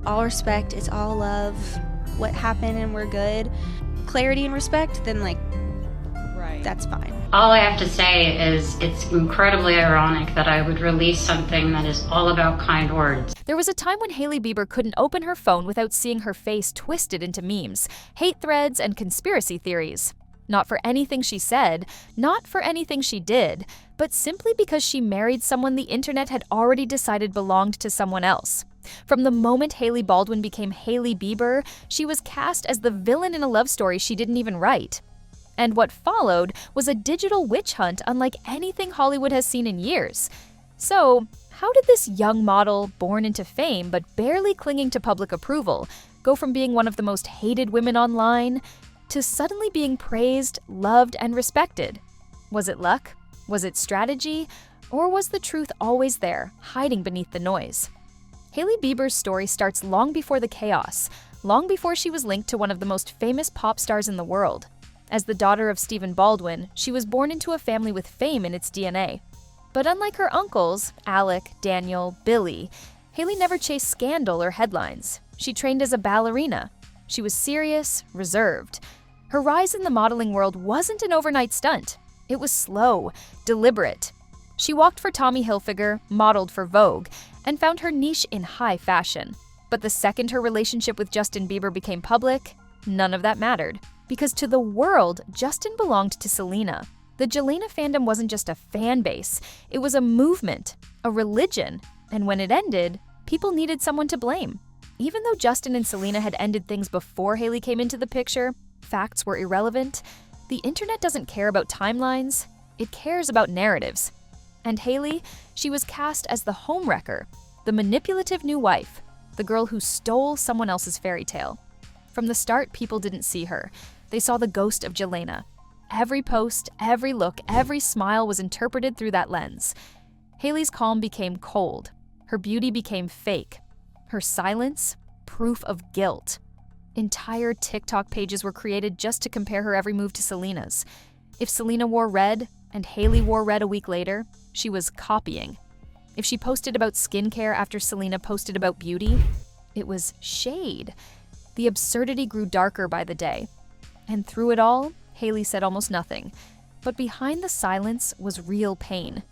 all respect, it's all love, what happened and we're good. Clarity and respect, then like, right, that's fine. All I have to say is it's incredibly ironic that I would release something that is all about kind words. There was a time when Hailey Bieber couldn't open her phone without seeing her face twisted into memes, hate threads, and conspiracy theories. Not for anything she said, not for anything she did, but simply because she married someone the internet had already decided belonged to someone else. From the moment Hailey Baldwin became Hailey Bieber, she was cast as the villain in a love story she didn't even write. And what followed was a digital witch hunt unlike anything Hollywood has seen in years. So, how did this young model, born into fame but barely clinging to public approval, go from being one of the most hated women online to suddenly being praised, loved, and respected? Was it luck? Was it strategy? Or was the truth always there, hiding beneath the noise? Hailey Bieber's story starts long before the chaos, long before she was linked to one of the most famous pop stars in the world. As the daughter of Stephen Baldwin, she was born into a family with fame in its DNA. But unlike her uncles, Alec, Daniel, Billy, Hailey never chased scandal or headlines. She trained as a ballerina. She was serious, reserved. Her rise in the modeling world wasn't an overnight stunt. It was slow, deliberate. She walked for Tommy Hilfiger, modeled for Vogue, and found her niche in high fashion. But the second her relationship with Justin Bieber became public, none of that mattered. Because to the world, Justin belonged to Selena. The Jelena fandom wasn't just a fan base, it was a movement, a religion, and when it ended, people needed someone to blame. Even though Justin and Selena had ended things before Hailey came into the picture, facts were irrelevant, the internet doesn't care about timelines, it cares about narratives. And Hailey, she was cast as the homewrecker, the manipulative new wife, the girl who stole someone else's fairy tale. From the start, people didn't see her. They saw the ghost of Jelena. Every post, every look, every smile was interpreted through that lens. Hailey's calm became cold. Her beauty became fake. Her silence, proof of guilt. Entire TikTok pages were created just to compare her every move to Selena's. If Selena wore red and Hailey wore red a week later, she was copying. If she posted about skincare after Selena posted about beauty, it was shade. The absurdity grew darker by the day. And through it all, Hailey said almost nothing. But behind the silence was real pain.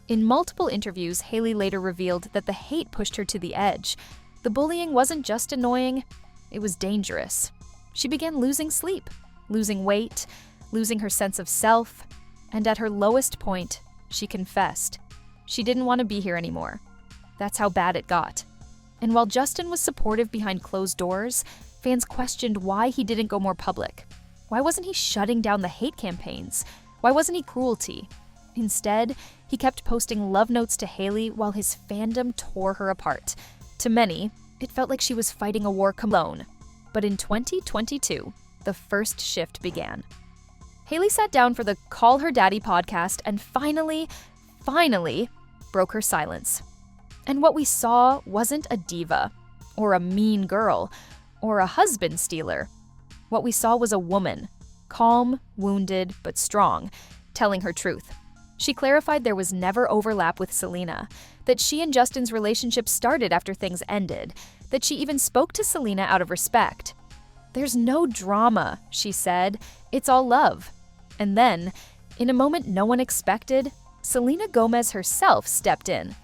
In multiple interviews, Hailey later revealed that the hate pushed her to the edge. The bullying wasn't just annoying, it was dangerous. She began losing sleep, losing weight, losing her sense of self, and at her lowest point, she confessed. She didn't want to be here anymore. That's how bad it got. And while Justin was supportive behind closed doors, fans questioned why he didn't go more public. Why wasn't he shutting down the hate campaigns? Why wasn't he cruelty? Instead, he kept posting love notes to Hailey while his fandom tore her apart. To many, it felt like she was fighting a war alone. But in 2022, the first shift began. Hailey sat down for the Call Her Daddy podcast and finally broke her silence. And what we saw wasn't a diva, or a mean girl, or a husband stealer. What we saw was a woman, calm, wounded, but strong, telling her truth. She clarified there was never overlap with Selena, that she and Justin's relationship started after things ended, that she even spoke to Selena out of respect. "There's no drama," she said. "It's all love." And then, in a moment no one expected, Selena Gomez herself stepped in.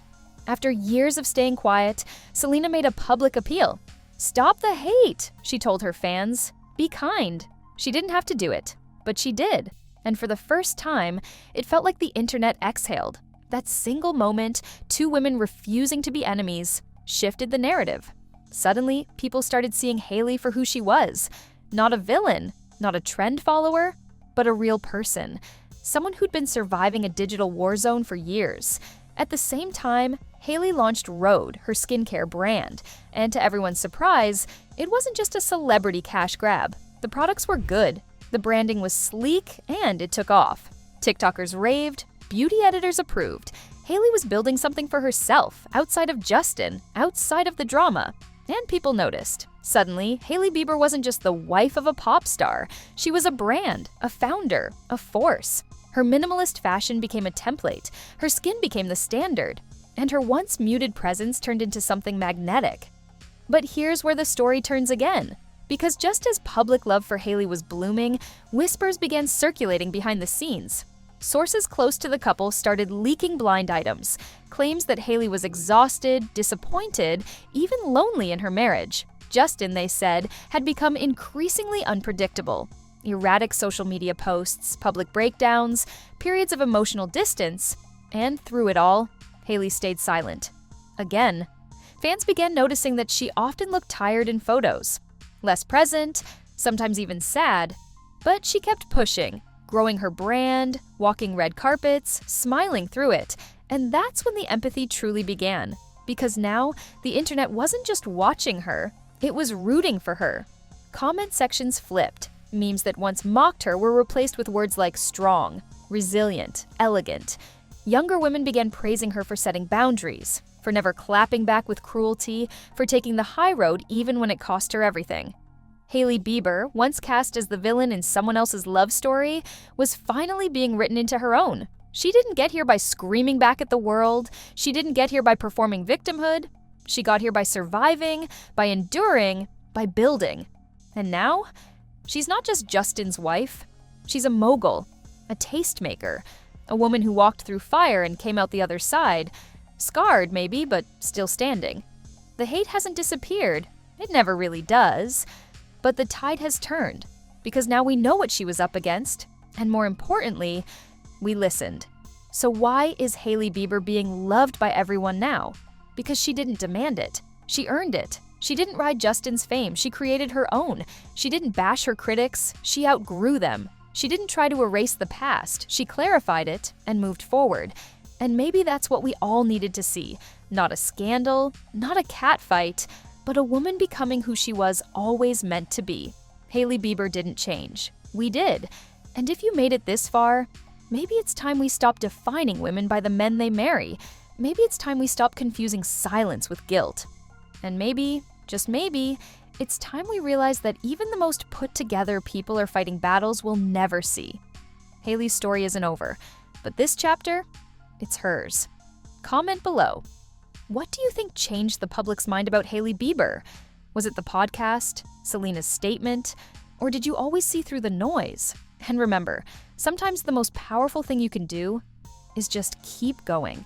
After years of staying quiet, Selena made a public appeal. "Stop the hate," she told her fans. "Be kind." She didn't have to do it, but she did. And for the first time, it felt like the internet exhaled. That single moment, two women refusing to be enemies, shifted the narrative. Suddenly, people started seeing Hailey for who she was. Not a villain, not a trend follower, but a real person. Someone who'd been surviving a digital war zone for years. At the same time, Hailey launched Rhode, her skincare brand. And to everyone's surprise, it wasn't just a celebrity cash grab. The products were good, the branding was sleek, and it took off. TikTokers raved, beauty editors approved. Hailey was building something for herself, outside of Justin, outside of the drama. And people noticed. Suddenly, Hailey Bieber wasn't just the wife of a pop star. She was a brand, a founder, a force. Her minimalist fashion became a template. Her skin became the standard. And her once muted presence turned into something magnetic. But here's where the story turns again. Because just as public love for Hailey was blooming, whispers began circulating behind the scenes. Sources close to the couple started leaking blind items, claims that Hailey was exhausted, disappointed, even lonely in her marriage. Justin, they said, had become increasingly unpredictable. Erratic social media posts, public breakdowns, periods of emotional distance, and through it all, Hailey stayed silent. Again, fans began noticing that she often looked tired in photos, less present, sometimes even sad, but she kept pushing, growing her brand, walking red carpets, smiling through it, and that's when the empathy truly began. Because now, the internet wasn't just watching her, it was rooting for her. Comment sections flipped. Memes that once mocked her were replaced with words like strong, resilient, elegant. Younger women began praising her for setting boundaries, for never clapping back with cruelty, for taking the high road even when it cost her everything. Hailey Bieber, once cast as the villain in someone else's love story, was finally being written into her own. She didn't get here by screaming back at the world. She didn't get here by performing victimhood. She got here by surviving, by enduring, by building. And now, she's not just Justin's wife. She's a mogul, a tastemaker, a woman who walked through fire and came out the other side, scarred maybe, but still standing. The hate hasn't disappeared. It never really does. But the tide has turned, because now we know what she was up against, and more importantly, we listened. So why is Hailey Bieber being loved by everyone now? Because she didn't demand it. She earned it. She didn't ride Justin's fame. She created her own. She didn't bash her critics. She outgrew them. She didn't try to erase the past. She clarified it and moved forward. And maybe that's what we all needed to see. Not a scandal, not a catfight, but a woman becoming who she was always meant to be. Hailey Bieber didn't change. We did. And if you made it this far, maybe it's time we stop defining women by the men they marry. Maybe it's time we stop confusing silence with guilt. And maybe, just maybe, it's time we realize that even the most put-together people are fighting battles we'll never see. Hailey's story isn't over, but this chapter, it's hers. Comment below. What do you think changed the public's mind about Hailey Bieber? Was it the podcast, Selena's statement, or did you always see through the noise? And remember, sometimes the most powerful thing you can do is just keep going.